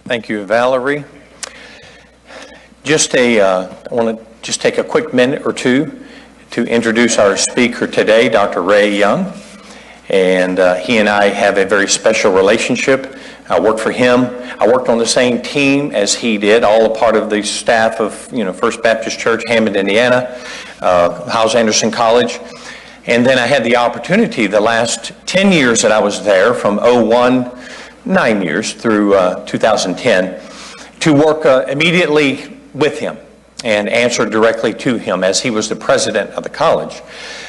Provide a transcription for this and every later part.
Thank you, Valerie. I want to just take a quick minute or two to introduce our speaker today, Dr. Ray Young. And he and I have a very special relationship. I worked for him. I worked on the same team as he did, all a part of the staff of First Baptist Church, Hammond, Indiana, Hyles Anderson College. And then I had the opportunity the last 10 years that I was there, from 9 years through 2010, to work immediately with him and answer directly to him, as he was the president of the college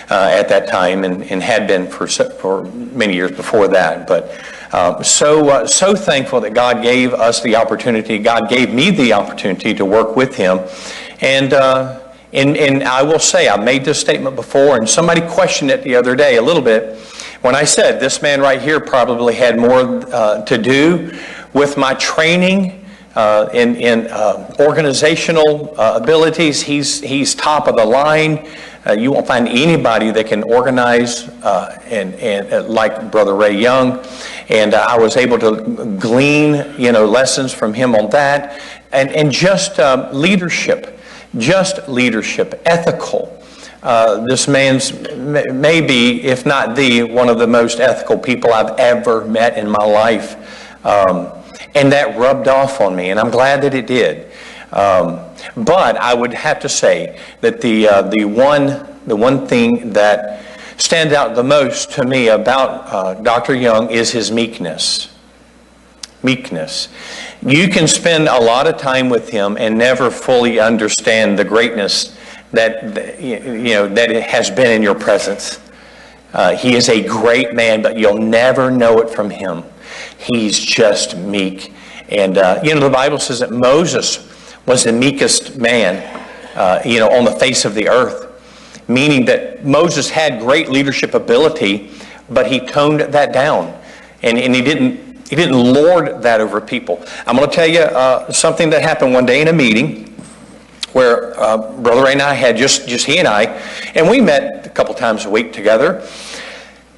at that time, and had been for many years before that. But so thankful that God gave us the opportunity. God gave me the opportunity to work with him. And I will say, I made this statement before, and somebody questioned it the other day a little bit when I said this man right here probably had more to do with my training in organizational abilities. He's top of the line. You won't find anybody that can organize and like Brother Ray Young. And I was able to glean lessons from him on that, and just leadership, ethical. This man's maybe, if not the, one of the most ethical people I've ever met in my life. And that rubbed off on me, and I'm glad that it did. But I would have to say that the one thing that stands out the most to me about Dr. Young is his meekness. Meekness. You can spend a lot of time with him and never fully understand the greatness that it has been in your presence. He is a great man, but you'll never know it from him. He's just meek. And the Bible says that Moses was the meekest man on the face of the earth, meaning that Moses had great leadership ability, but he toned that down, and he didn't lord that over people. I'm going to tell you something that happened one day in a meeting where Brother Ray and I had just he and I, and we met a couple times a week together.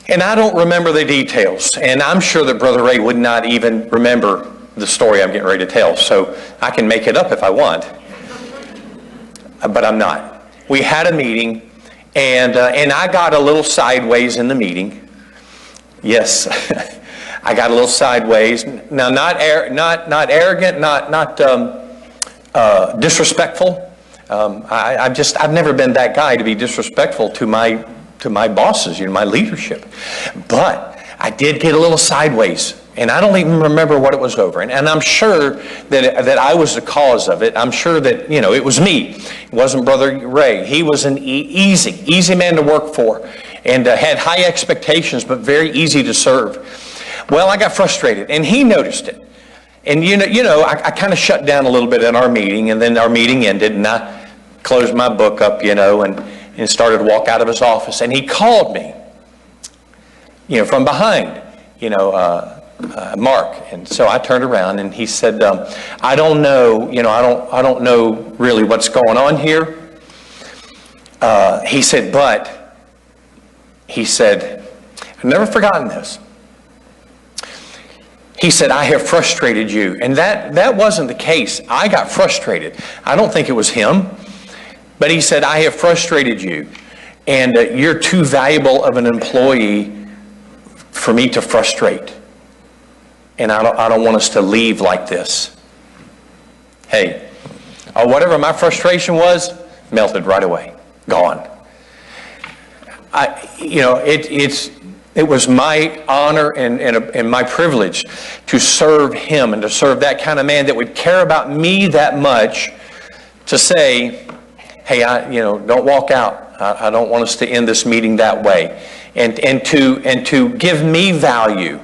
And I don't remember the details, and I'm sure that Brother Ray would not even remember the story I'm getting ready to tell, so I can make it up if I want, but I'm not. We had a meeting, and I got a little sideways in the meeting. Yes, I got a little sideways. Now, not arrogant, not disrespectful. I've never been that guy to be disrespectful to my bosses, my leadership. But I did get a little sideways, and I don't even remember what it was over. And I'm sure that I was the cause of it. I'm sure that, it was me. It wasn't Brother Ray. He was an easy man to work for, and had high expectations, but very easy to serve. Well, I got frustrated, and he noticed it. And I kind of shut down a little bit in our meeting, and then our meeting ended, and I closed my book up, and started to walk out of his office. And he called me, from behind, Mark. And so I turned around, and he said, I don't know, I don't know really what's going on here. He said, I've never forgotten this. He said, I have frustrated you. And that wasn't the case. I got frustrated. I don't think it was him. But he said, I have frustrated you. And you're too valuable of an employee for me to frustrate. And I don't want us to leave like this. Hey, whatever my frustration was, melted right away. Gone. It was my honor and my privilege to serve him, and to serve that kind of man that would care about me that much, to say, hey, don't walk out. I don't want us to end this meeting that way, and to give me value.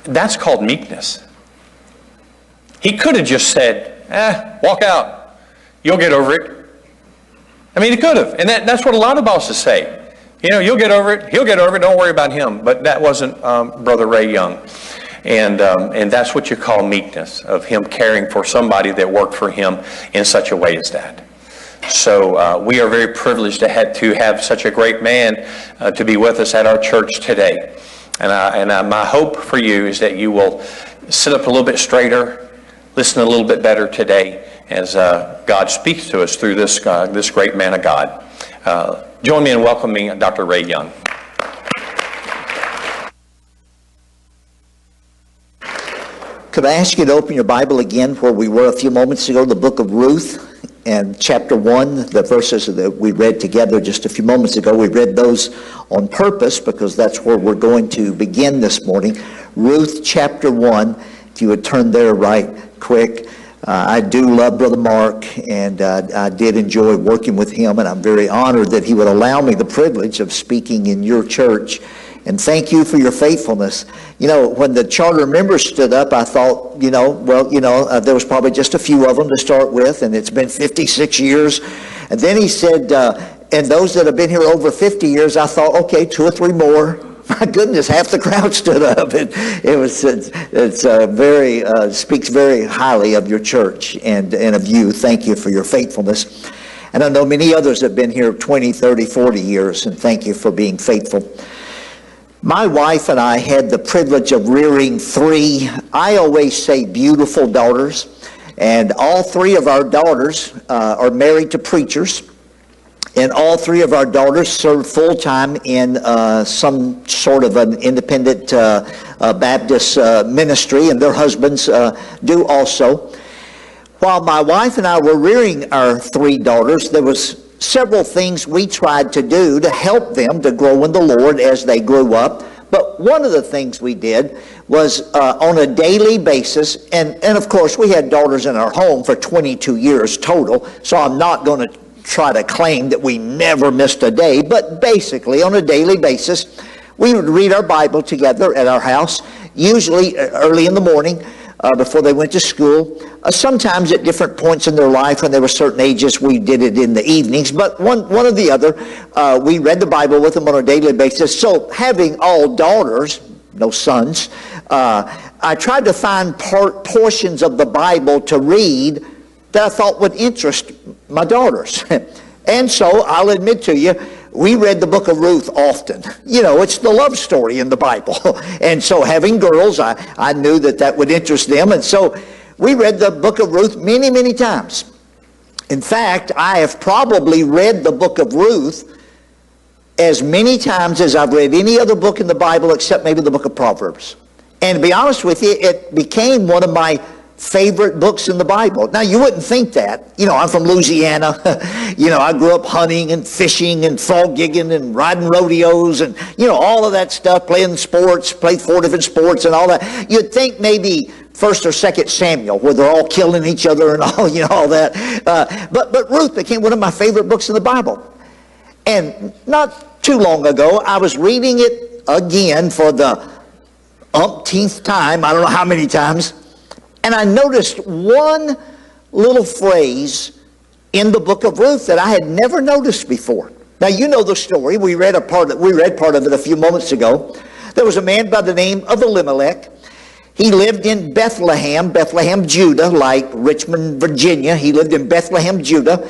That's called meekness. He could have just said, walk out. You'll get over it. I mean, he could have, and that's what a lot of bosses say. You'll get over it. He'll get over it. Don't worry about him. But that wasn't Brother Ray Young. And that's what you call meekness, of him caring for somebody that worked for him in such a way as that. So we are very privileged to have such a great man to be with us at our church today. And my hope for you is that you will sit up a little bit straighter, listen a little bit better today as God speaks to us through this great man of God. Join me in welcoming Dr. Ray Young. Could I ask you to open your Bible again where we were a few moments ago, the book of Ruth and chapter 1, the verses that we read together just a few moments ago. We read those on purpose because that's where we're going to begin this morning. Ruth chapter 1, if you would turn there right quick. I do love Brother Mark, and I did enjoy working with him, and I'm very honored that he would allow me the privilege of speaking in your church. And thank you for your faithfulness. You know, when the charter members stood up, I thought, there was probably just a few of them to start with, and it's been 56 years. And then he said, and those that have been here over 50 years, I thought, okay, 2 or 3 more. My goodness, half the crowd stood up. Speaks very highly of your church and of you. Thank you for your faithfulness. And I know many others have been here 20, 30, 40 years, and thank you for being faithful. My wife and I had the privilege of rearing 3, I always say beautiful daughters, and all 3 of our daughters are married to preachers, and all 3 of our daughters serve full-time in some sort of an independent Baptist ministry, and their husbands do also. While my wife and I were rearing our 3 daughters, there was several things we tried to do to help them to grow in the Lord as they grew up. But one of the things we did was on a daily basis, and of course we had daughters in our home for 22 years total, so I'm not going to try to claim that we never missed a day, but basically on a daily basis we would read our Bible together at our house, usually early in the morning, before they went to school. Sometimes at different points in their life when they were certain ages, we did it in the evenings. But one or the other, we read the Bible with them on a daily basis. So having all daughters, no sons, I tried to find portions of the Bible to read that I thought would interest my daughters. And so I'll admit to you, we read the book of Ruth often. You know, it's the love story in the Bible. And so having girls, I knew that would interest them. And so we read the book of Ruth many, many times. In fact, I have probably read the book of Ruth as many times as I've read any other book in the Bible except maybe the book of Proverbs. And to be honest with you, it became one of my favorite books in the Bible. Now, you wouldn't think that. You know, I'm from Louisiana. I grew up hunting and fishing and frog gigging and riding rodeos and, all of that stuff, playing sports, played 4 different sports and all that. You'd think maybe 1st or 2nd Samuel, where they're all killing each other and all, all that. But Ruth became one of my favorite books in the Bible. And not too long ago, I was reading it again for the umpteenth time. I don't know how many times. And I noticed one little phrase in the book of Ruth that I had never noticed before. Now, you know the story. We read part of it a few moments ago. There was a man by the name of Elimelech. He lived in Bethlehem, Judah, like Richmond, Virginia. He lived in Bethlehem, Judah.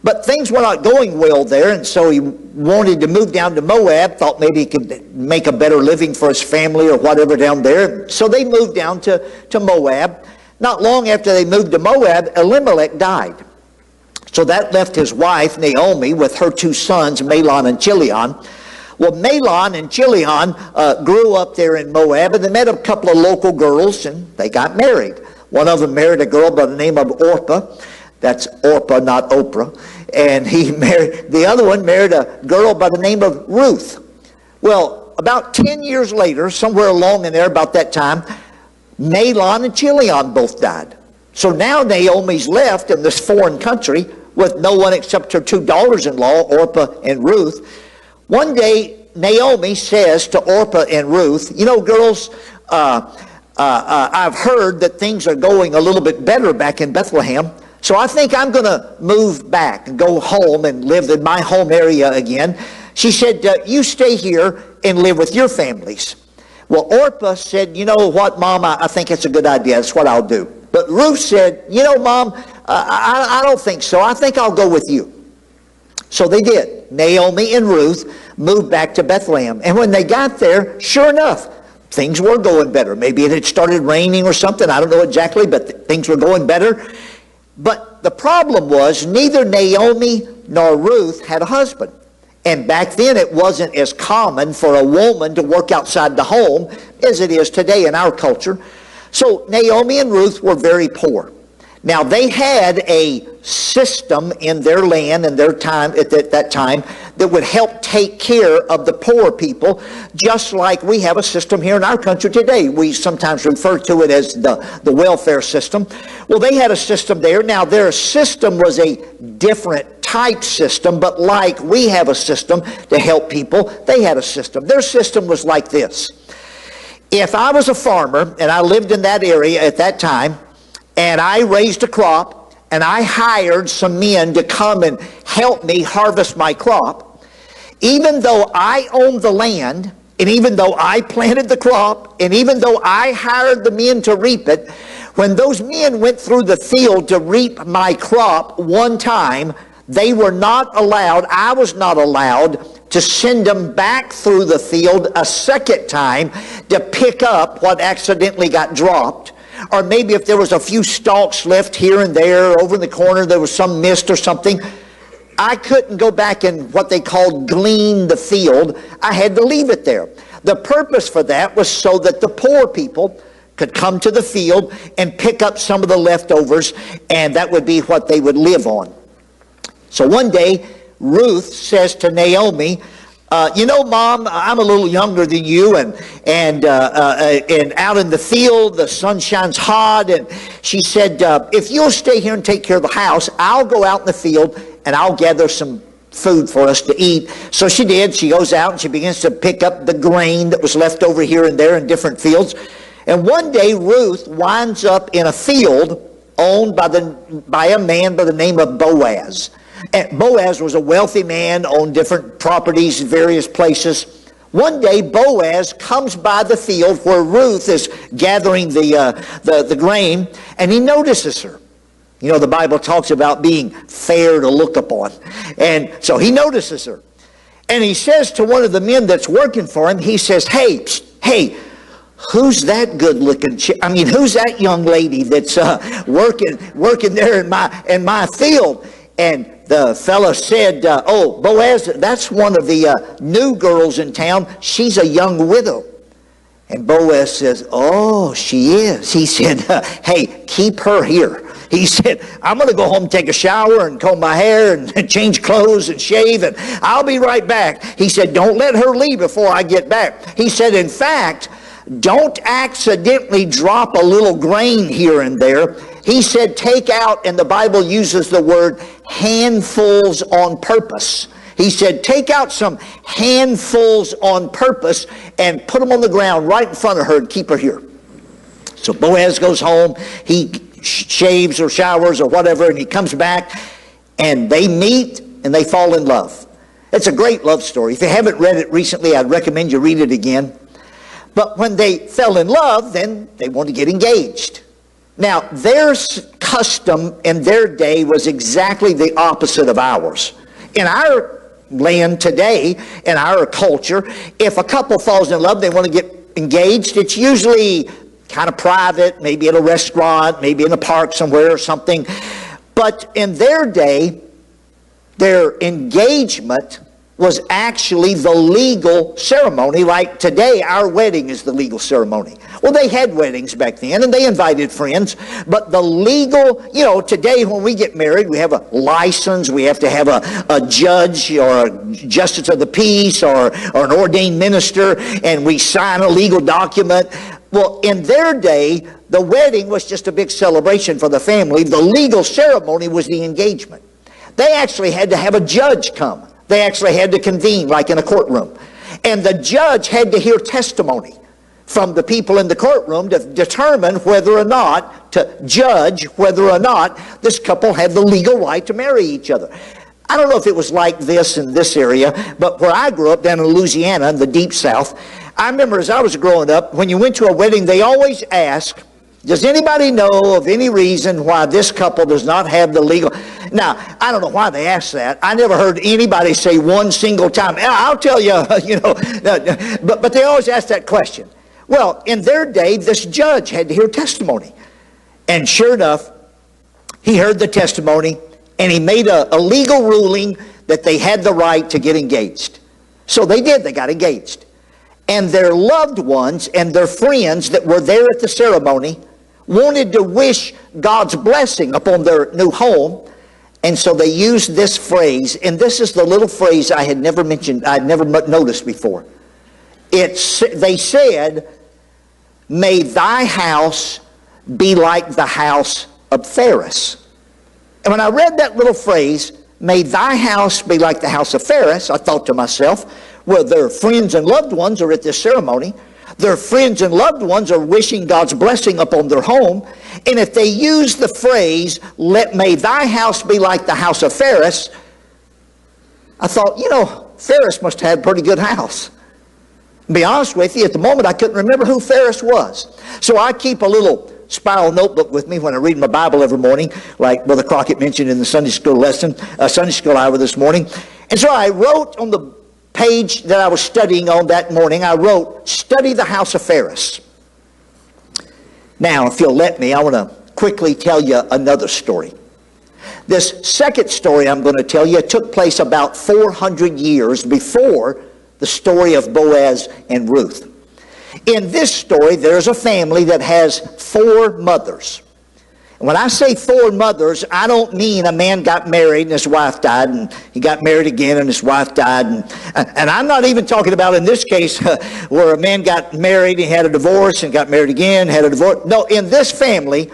But things were not going well there, and so he wanted to move down to Moab, thought maybe he could make a better living for his family or whatever down there. So they moved down to Moab. Not long after they moved to Moab, Elimelech died. So that left his wife, Naomi, with her 2 sons, Mahlon and Chilion. Well, Mahlon and Chilion grew up there in Moab, and they met a couple of local girls, and they got married. One of them married a girl by the name of Orpah. That's Orpah, not Oprah. And the other one married a girl by the name of Ruth. Well, about 10 years later, somewhere along in there about that time, Mahlon and Chilion both died. So now Naomi's left in this foreign country with no one except her 2 daughters-in-law, Orpah and Ruth. One day, Naomi says to Orpah and Ruth, girls, I've heard that things are going a little bit better back in Bethlehem. So I think I'm going to move back and go home and live in my home area again. She said, you stay here and live with your families. Well, Orpah said, you know what, Mom, I think it's a good idea. That's what I'll do. But Ruth said, Mom, I don't think so. I think I'll go with you. So they did. Naomi and Ruth, moved back to Bethlehem. And when they got there, sure enough, things were going better. Maybe it had started raining or something. I don't know exactly, but things were going better. But the problem was neither Naomi nor Ruth had a husband. And back then it wasn't as common for a woman to work outside the home as it is today in our culture. So Naomi and Ruth were very poor. Now they had a system in their land and their time at that time that would help take care of the poor people, just like we have a system here in our country today. We sometimes refer to it as the welfare system. Well, they had a system there. Now their system was a different type system, but like we have a system to help people, they had a system. Their system was like this. If I was a farmer and I lived in that area at that time, and I raised a crop, and I hired some men to come and help me harvest my crop, even though I owned the land, and even though I planted the crop, and even though I hired the men to reap it, when those men went through the field to reap my crop one time, they were not allowed, I was not allowed to send them back through the field a second time to pick up what accidentally got dropped. Or maybe if there was a few stalks left here and there, over in the corner there was some mist or something, I couldn't go back and what they called glean the field. I had to leave it there. The purpose for that was so that the poor people could come to the field and pick up some of the leftovers, and that would be what they would live on. So one day, Ruth says to Naomi, you know, Mom, I'm a little younger than you, and out in the field, the sun shines hot, and she said, if you'll stay here and take care of the house, I'll go out in the field, and I'll gather some food for us to eat. So she did. She goes out, and she begins to pick up the grain that was left over here and there in different fields. And one day, Ruth winds up in a field owned by a man by the name of Boaz. And Boaz was a wealthy man, owned different properties in various places. One day, Boaz comes by the field where Ruth is gathering the grain, and he notices her. You know, the Bible talks about being fair to look upon. And so he notices her. And he says to one of the men that's working for him, he says, hey, who's that good-looking chick? I mean, who's that young lady that's working there in my field? And the fellow said, oh, Boaz, that's one of the new girls in town. She's a young widow. And Boaz says, oh, she is. He said, hey, keep her here. He said, I'm going to go home and take a shower and comb my hair and change clothes and shave, and I'll be right back. He said, don't let her leave before I get back. He said, in fact, don't accidentally drop a little grain here and there. He said, take out, and the Bible uses the word handfuls on purpose. He said, take out some handfuls on purpose and put them on the ground right in front of her and keep her here. So Boaz goes home, he shaves or showers or whatever, and he comes back, and they meet and they fall in love. It's a great love story. If you haven't read it recently, I'd recommend you read it again. But when they fell in love, then they wanted to get engaged. Now, their custom in their day was exactly the opposite of ours. In our land today, in our culture, if a couple falls in love, they want to get engaged, it's usually kind of private, maybe at a restaurant, maybe in a park somewhere or something. But in their day, their engagement was actually the legal ceremony. Like today, our wedding is the legal ceremony. Well, they had weddings back then, and they invited friends. But the legal, you know, today when we get married, we have a license, we have to have a judge or a justice of the peace or an ordained minister, and we sign a legal document. Well, in their day, the wedding was just a big celebration for the family. The legal ceremony was the engagement. They actually had to have a judge come. They actually had to convene, like in a courtroom. And the judge had to hear testimony from the people in the courtroom to determine whether or not, to judge whether or not this couple had the legal right to marry each other. I don't know if it was like this in this area, but where I grew up down in Louisiana in the deep south, I remember as I was growing up, when you went to a wedding, they always asked, does anybody know of any reason why this couple does not have the legal? Now, I don't know why they asked that. I never heard anybody say one single time. I'll tell you, but they always ask that question. Well, in their day, this judge had to hear testimony. And sure enough, he heard the testimony, and he made a legal ruling that they had the right to get engaged. So they did. They got engaged. And their loved ones and their friends that were there at the ceremony wanted to wish God's blessing upon their new home. And so they used this phrase, and this is the little phrase I had never mentioned, I'd never noticed before. They said, "May thy house be like the house of Pharis." And when I read that little phrase, "May thy house be like the house of Pharis," I thought to myself, well, their friends and loved ones are at this ceremony. Their friends and loved ones are wishing God's blessing upon their home. And if they use the phrase, "May thy house be like the house of Pharis," I thought, Pharis must have had a pretty good house. To be honest with you, at the moment I couldn't remember who Pharis was. So I keep a little spiral notebook with me when I read my Bible every morning, like Brother Crockett mentioned in the Sunday school lesson, Sunday school hour this morning. And so I wrote on the page that I was studying on that morning, I wrote, "Study the house of Pharis." Now, if you'll let me, I want to quickly tell you another story. This second story I'm going to tell you took place about 400 years before the story of Boaz and Ruth. In this story, there's a family that has 4 mothers. When I say 4 mothers, I don't mean a man got married and his wife died, and he got married again and his wife died. And I'm not even talking about in this case where a man got married, he had a divorce, and got married again, had a divorce. No, in this family,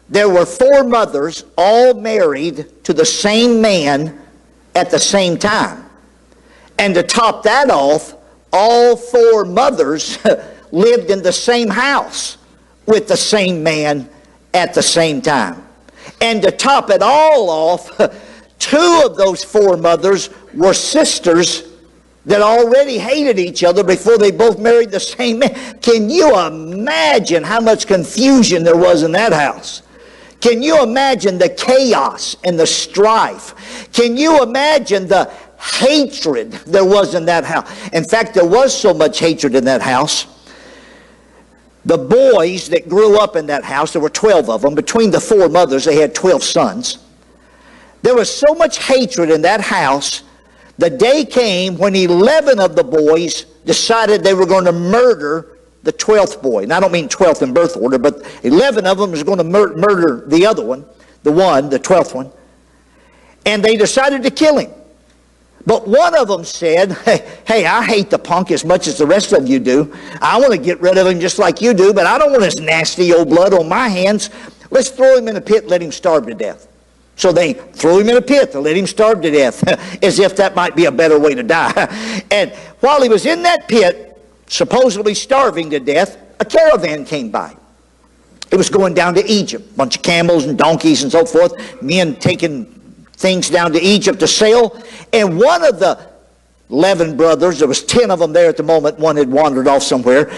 there were 4 mothers all married to the same man at the same time. And to top that off, all 4 mothers lived in the same house with the same man at the same time. And to top it all off, 2 of those 4 mothers were sisters that already hated each other before they both married the same man. Can you imagine how much confusion there was in that house? Can you imagine the chaos and the strife? Can you imagine the hatred there was in that house? In fact, there was so much hatred in that house. The boys that grew up in that house, there were 12 of them. Between the 4 mothers, they had 12 sons. There was so much hatred in that house, the day came when 11 of the boys decided they were going to murder the 12th boy. And I don't mean 12th in birth order, but 11 of them was going to murder the other one, the 12th one. And they decided to kill him. But one of them said, hey, I hate the punk as much as the rest of you do. I want to get rid of him just like you do, but I don't want his nasty old blood on my hands. Let's throw him in a pit and let him starve to death. So they threw him in a pit to let him starve to death, as if that might be a better way to die. And while he was in that pit, supposedly starving to death, a caravan came by. It was going down to Egypt, a bunch of camels and donkeys and so forth, men taking things down to Egypt to sell. And one of the 11 brothers, there was 10 of them there at the moment, one had wandered off somewhere,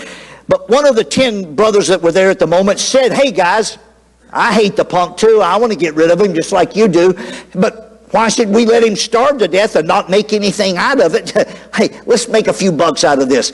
but one of the 10 brothers that were there at the moment said, "Hey guys, I hate the punk too. I want to get rid of him just like you do, but why should we let him starve to death and not make anything out of it? Hey, let's make a few bucks out of this.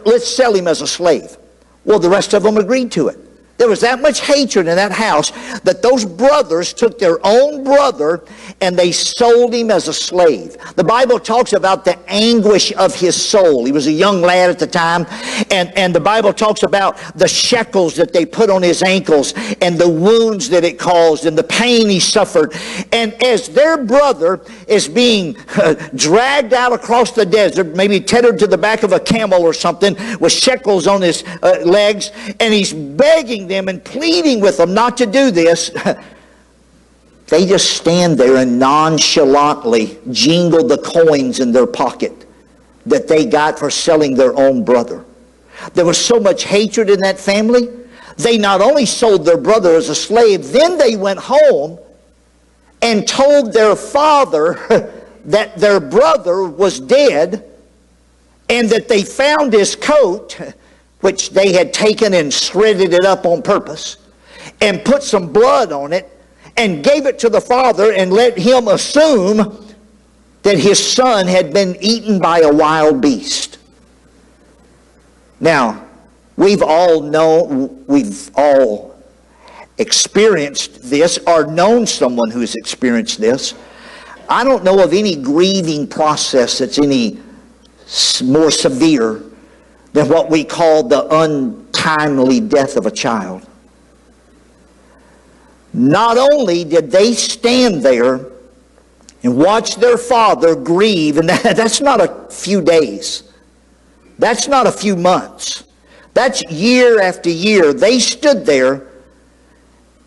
Let's sell him as a slave." Well, the rest of them agreed to it. There was that much hatred in that house that those brothers took their own brother and they sold him as a slave. The Bible talks about the anguish of his soul. He was a young lad at the time, and the Bible talks about the shackles that they put on his ankles and the wounds that it caused and the pain he suffered. And as their brother is being dragged out across the desert, maybe tethered to the back of a camel or something with shackles on his legs, and he's begging them and pleading with them not to do this, they just stand there and nonchalantly jingle the coins in their pocket that they got for selling their own brother. There was so much hatred in that family. They not only sold their brother as a slave, then they went home and told their father that their brother was dead and that they found his coat, which they had taken and shredded it up on purpose, and put some blood on it, and gave it to the father and let him assume that his son had been eaten by a wild beast. Now, we've all experienced this or known someone who's experienced this. I don't know of any grieving process that's any more severe than what we call the untimely death of a child. Not only did they stand there and watch their father grieve, and that's not a few days. That's not a few months. That's year after year. They stood there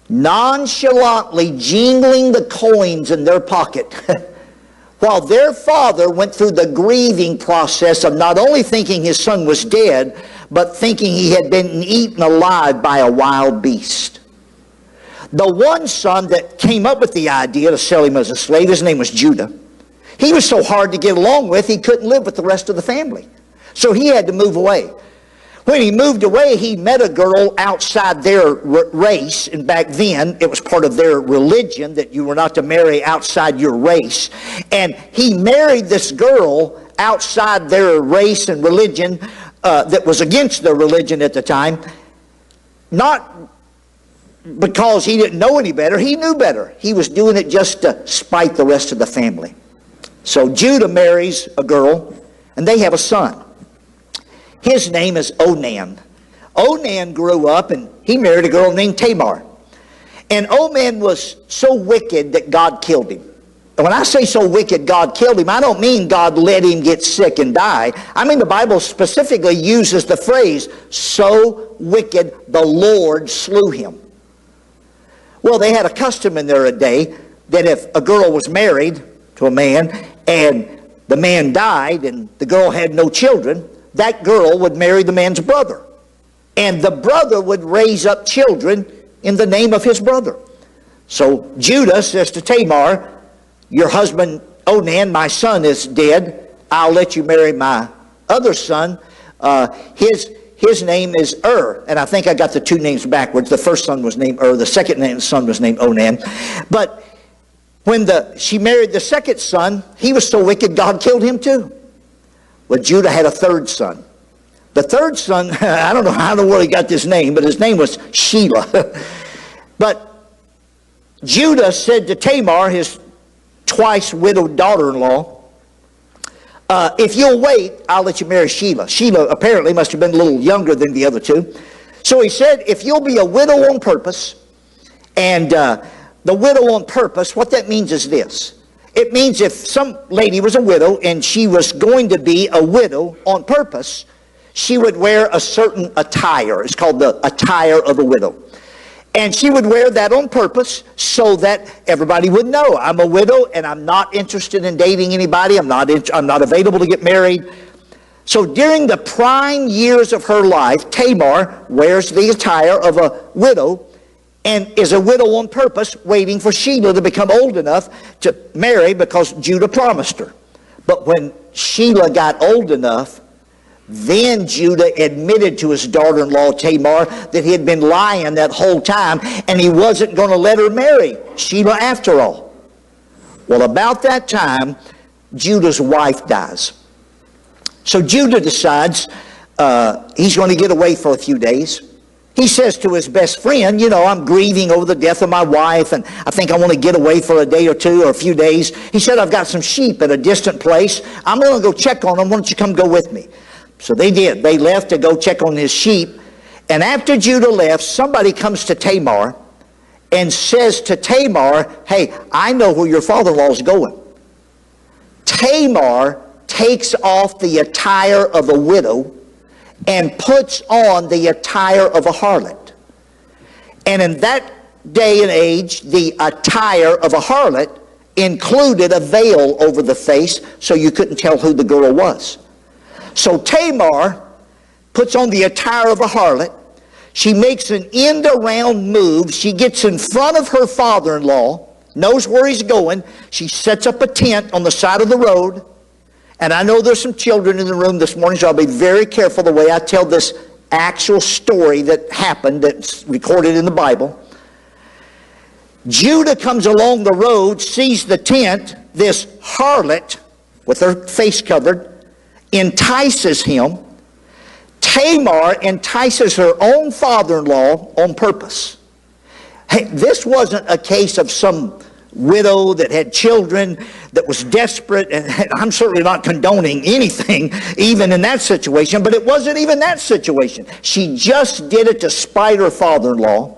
nonchalantly jingling the coins in their pocket while their father went through the grieving process of not only thinking his son was dead, but thinking he had been eaten alive by a wild beast. The one son that came up with the idea to sell him as a slave, his name was Judah. He was so hard to get along with, he couldn't live with the rest of the family. So he had to move away. When he moved away, he met a girl outside their race, and back then it was part of their religion that you were not to marry outside your race. And he married this girl outside their race and religion that was against their religion at the time, not because he didn't know any better. He knew better. He was doing it just to spite the rest of the family. So Judah marries a girl, and they have a son. His name is Onan. Onan grew up, and he married a girl named Tamar. And Onan was so wicked that God killed him. And when I say so wicked God killed him, I don't mean God let him get sick and die. I mean the Bible specifically uses the phrase, so wicked the Lord slew him. Well, they had a custom in their day that if a girl was married to a man and the man died and the girl had no children, that girl would marry the man's brother. And the brother would raise up children in the name of his brother. So Judah says to Tamar, your husband Onan, my son, is dead. I'll let you marry my other son. His name is and I think I got the two names backwards. The first son was named the second son was named Onan. But when she married the second son, he was so wicked God killed him too. Well, Judah had a third son. The third son, I don't know how in the world he got this name, but his name was Shelah. But Judah said to Tamar, his twice widowed daughter-in-law, if you'll wait, I'll let you marry Shelah. Shelah apparently must have been a little younger than the other two. So he said, if you'll be a widow on purpose, and the widow on purpose, what that means is this. It means if some lady was a widow and she was going to be a widow on purpose, she would wear a certain attire. It's called the attire of a widow. And she would wear that on purpose so that everybody would know, I'm a widow and I'm not interested in dating anybody. I'm not available to get married. So during the prime years of her life, Tamar wears the attire of a widow and is a widow on purpose, waiting for Shelah to become old enough to marry because Judah promised her. But when Shelah got old enough, then Judah admitted to his daughter-in-law Tamar that he had been lying that whole time and he wasn't going to let her marry Shelah after all. Well, about that time, Judah's wife dies. So Judah decides he's going to get away for a few days. He says to his best friend, I'm grieving over the death of my wife and I think I want to get away for a day or two or a few days. He said, I've got some sheep at a distant place. I'm going to go check on them. Why don't you come go with me? So they did. They left to go check on his sheep. And after Judah left, somebody comes to Tamar and says to Tamar, hey, I know where your father-in-law is going. Tamar takes off the attire of a widow and puts on the attire of a harlot. And in that day and age, the attire of a harlot included a veil over the face so you couldn't tell who the girl was. So Tamar puts on the attire of a harlot. She makes an end-around move. She gets in front of her father-in-law, knows where he's going. She sets up a tent on the side of the road. And I know there's some children in the room this morning, so I'll be very careful the way I tell this actual story that happened that's recorded in the Bible. Judah comes along the road, sees the tent, this harlot with her face covered, entices him. Tamar entices her own father-in-law on purpose. Hey, this wasn't a case of some widow that had children that was desperate, and I'm certainly not condoning anything even in that situation, but it wasn't even that situation. She just did it to spite her father-in-law.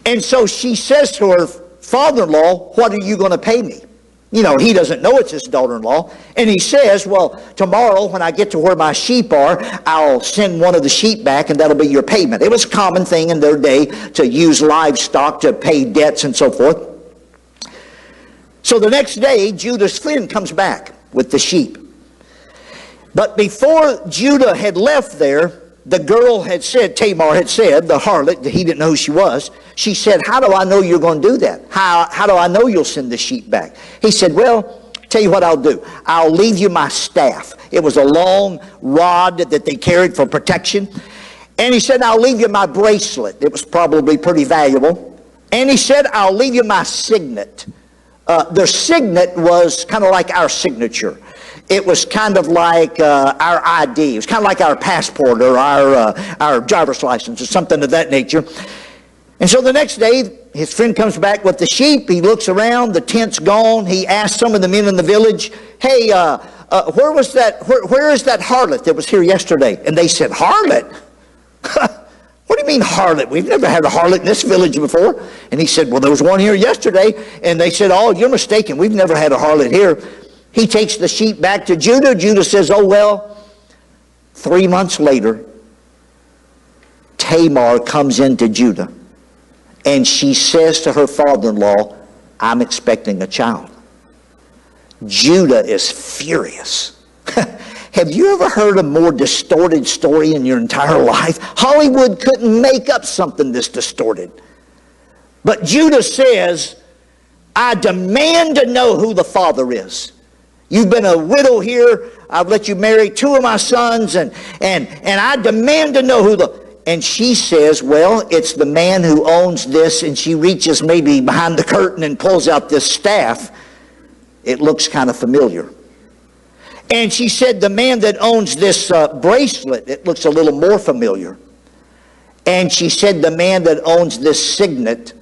And so she says to her father-in-law, what are you going to pay me? You know, he doesn't know it's his daughter-in-law. And he says, well, tomorrow when I get to where my sheep are, I'll send one of the sheep back and that'll be your payment. It was a common thing in their day to use livestock to pay debts and so forth. So the next day, Judah's friend comes back with the sheep. But before Judah had left there, the girl had said, Tamar had said, the harlot, he didn't know who she was, she said, how do I know you're going to do that? How do I know you'll send the sheep back? He said, well, tell you what I'll do. I'll leave you my staff. It was a long rod that they carried for protection. And he said, I'll leave you my bracelet. It was probably pretty valuable. And he said, I'll leave you my signet. Their signet was kind of like our signature. It was kind of like our ID. It was kind of like our passport or our driver's license or something of that nature. And so the next day, his friend comes back with the sheep. He looks around. The tent's gone. He asked some of the men in the village, hey, where is that harlot that was here yesterday? And they said, harlot? What do you mean harlot? We've never had a harlot in this village before. And he said, well, there was one here yesterday. And they said, oh, you're mistaken. We've never had a harlot here. He takes the sheep back to Judah. Judah says, oh, well. 3 months later, Tamar comes into Judah. And she says to her father-in-law, I'm expecting a child. Judah is furious. Have you ever heard a more distorted story in your entire life? Hollywood couldn't make up something this distorted. But Judah says, I demand to know who the father is. You've been a widow here. I've let you marry 2 of my sons, and I demand to know who the... And she says, well, it's the man who owns this, and she reaches maybe behind the curtain and pulls out this staff. It looks kind of familiar. And she said, the man that owns this bracelet, it looks a little more familiar. And she said, the man that owns this signet,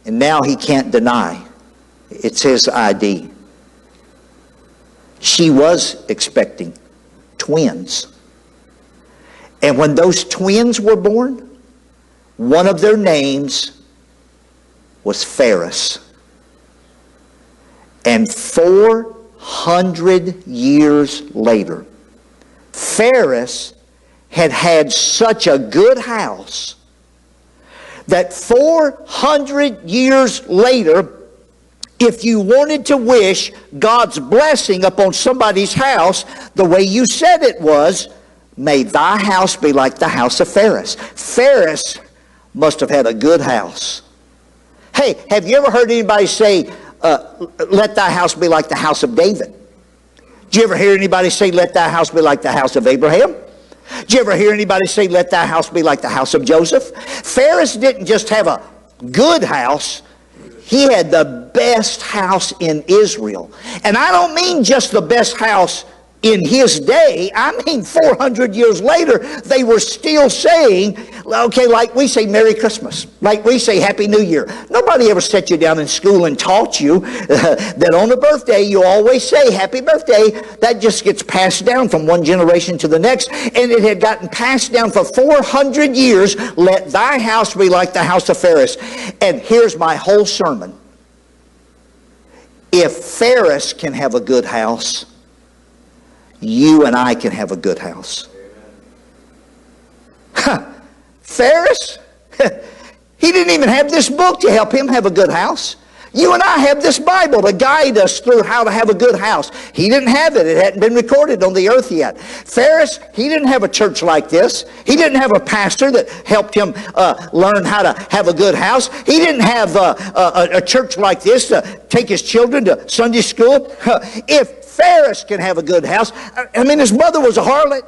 and now he can't deny, it's his ID. She was expecting twins. And when those twins were born, one of their names was Phares. And 400 years later, Phares had had such a good house that 400 years later, if you wanted to wish God's blessing upon somebody's house, the way you said it was, may thy house be like the house of Phares. Phares must have had a good house. Hey, have you ever heard anybody say, let thy house be like the house of David? Did you ever hear anybody say, let thy house be like the house of Abraham? Did you ever hear anybody say, let thy house be like the house of Joseph? Phares didn't just have a good house. He had the best house in Israel. And I don't mean just the best house in his day. I mean 400 years later, they were still saying, okay, like we say Merry Christmas, like we say Happy New Year. Nobody ever sat you down in school and taught you that on a birthday you always say Happy Birthday. That just gets passed down from one generation to the next, and it had gotten passed down for 400 years. Let thy house be like the house of Phares. And here's my whole sermon. If Phares can have a good house, you and I can have a good house. Phares? He didn't even have this book to help him have a good house. You and I have this Bible to guide us through how to have a good house. He didn't have it. It hadn't been recorded on the earth yet. Phares, he didn't have a church like this. He didn't have a pastor that helped him learn how to have a good house. He didn't have a church like this to take his children to Sunday school. If Phares can have a good house, I mean, his mother was a harlot.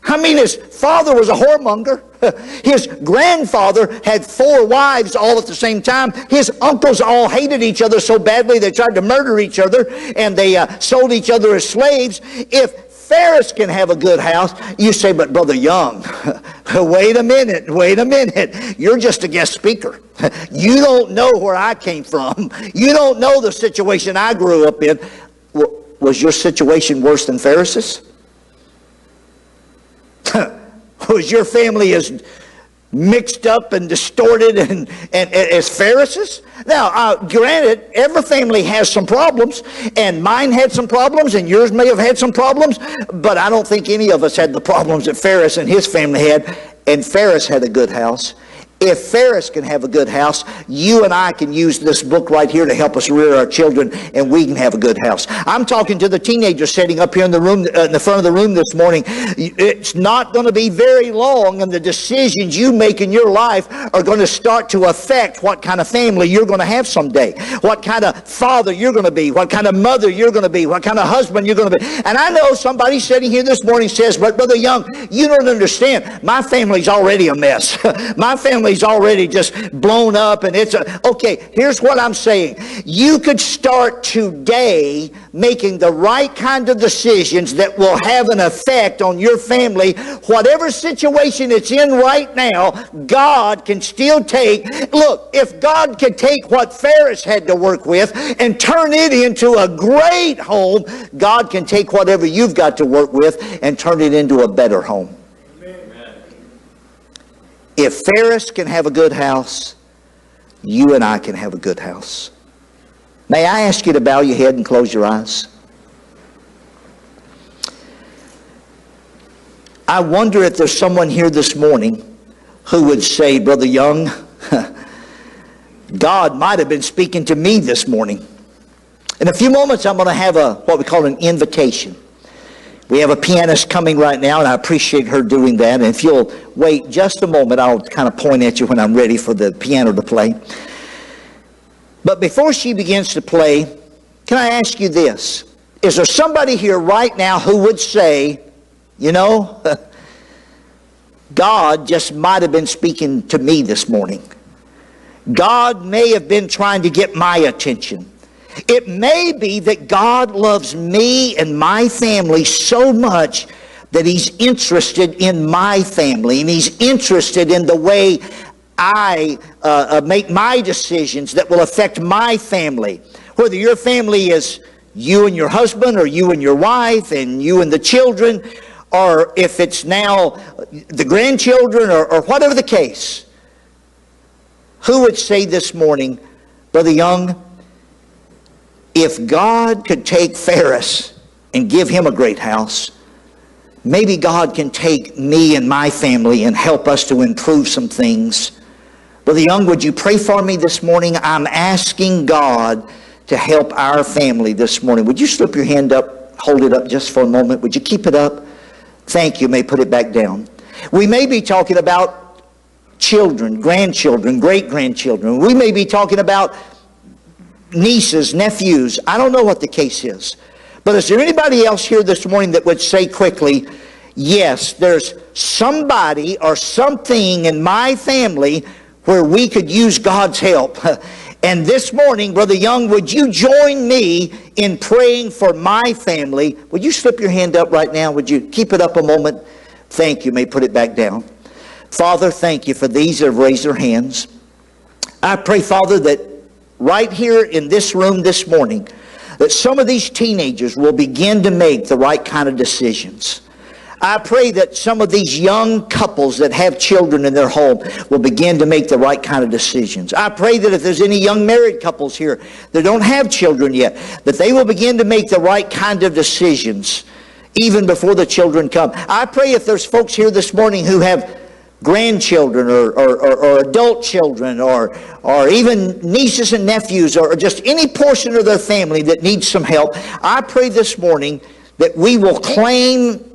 I mean, his father was a whoremonger. His grandfather had 4 wives all at the same time. His uncles all hated each other so badly they tried to murder each other, and they sold each other as slaves. If Ferris can have a good house, you say, but Brother Young, wait a minute. You're just a guest speaker. You don't know where I came from. You don't know the situation I grew up in. Was your situation worse than Ferris's? Was your family as mixed up and distorted and as Ferris's? Now, granted, every family has some problems, and mine had some problems, and yours may have had some problems, but I don't think any of us had the problems that Ferris and his family had, and Ferris had a good house. If Ferris can have a good house, you and I can use this book right here to help us rear our children, and we can have a good house. I'm talking to the teenagers sitting up here in the room, in the front of the room this morning. It's not going to be very long, and the decisions you make in your life are going to start to affect what kind of family you're going to have someday, what kind of father you're going to be, what kind of mother you're going to be, what kind of husband you're going to be. And I know somebody sitting here this morning says, but Brother Young, you don't understand. My family's already a mess. My family's already just blown up, and okay, here's what I'm saying. You could start today making the right kind of decisions that will have an effect on your family. Whatever situation it's in right now, God can still take. Look, if God could take what Ferris had to work with and turn it into a great home, God can take whatever you've got to work with and turn it into a better home. If Ferris can have a good house, you and I can have a good house. May I ask you to bow your head and close your eyes? I wonder if there's someone here this morning who would say, Brother Young, God might have been speaking to me this morning. In a few moments, I'm going to have what we call an invitation. We have a pianist coming right now, and I appreciate her doing that. And if you'll wait just a moment, I'll kind of point at you when I'm ready for the piano to play. But before she begins to play, can I ask you this? Is there somebody here right now who would say, you know, God just might have been speaking to me this morning. God may have been trying to get my attention. It may be that God loves me and my family so much that He's interested in my family, and He's interested in the way I make my decisions that will affect my family. Whether your family is you and your husband, or you and your wife, and you and the children, or if it's now the grandchildren, or whatever the case. Who would say this morning, Brother Young, if God could take Ferris and give him a great house, maybe God can take me and my family and help us to improve some things. Brother Young, would you pray for me this morning? I'm asking God to help our family this morning. Would you slip your hand up, hold it up just for a moment? Would you keep it up? Thank you. May put it back down. We may be talking about children, grandchildren, great-grandchildren. We may be talking about nieces, nephews. I don't know what the case is. But is there anybody else here this morning that would say quickly, yes, there's somebody or something in my family where we could use God's help? And this morning, Brother Young, would you join me in praying for my family? Would you slip your hand up right now? Would you keep it up a moment? Thank you. May put it back down. Father, thank you for these that have raised their hands. I pray, Father, that right here in this room this morning, that some of these teenagers will begin to make the right kind of decisions. I pray that some of these young couples that have children in their home will begin to make the right kind of decisions. I pray that if there's any young married couples here that don't have children yet, that they will begin to make the right kind of decisions even before the children come. I pray if there's folks here this morning who have grandchildren or adult children or even nieces and nephews or just any portion of their family that needs some help, I pray this morning that we will claim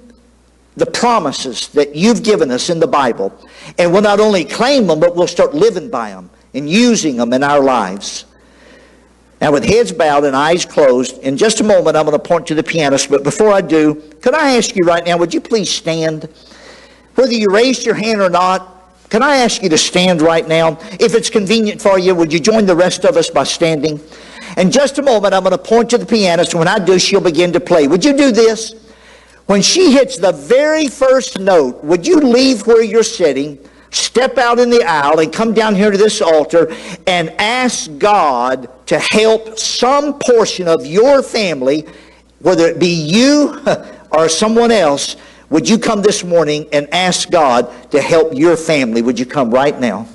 the promises that you've given us in the Bible. And we'll not only claim them, but we'll start living by them and using them in our lives. Now, with heads bowed and eyes closed, in just a moment I'm going to point to the pianist. But before I do, could I ask you right now, would you please stand? Whether you raised your hand or not, can I ask you to stand right now? If it's convenient for you, would you join the rest of us by standing? In just a moment, I'm going to point to the pianist, and when I do, she'll begin to play. Would you do this? When she hits the very first note, would you leave where you're sitting, step out in the aisle, and come down here to this altar and ask God to help some portion of your family, whether it be you or someone else? Would you come this morning and ask God to help your family? Would you come right now?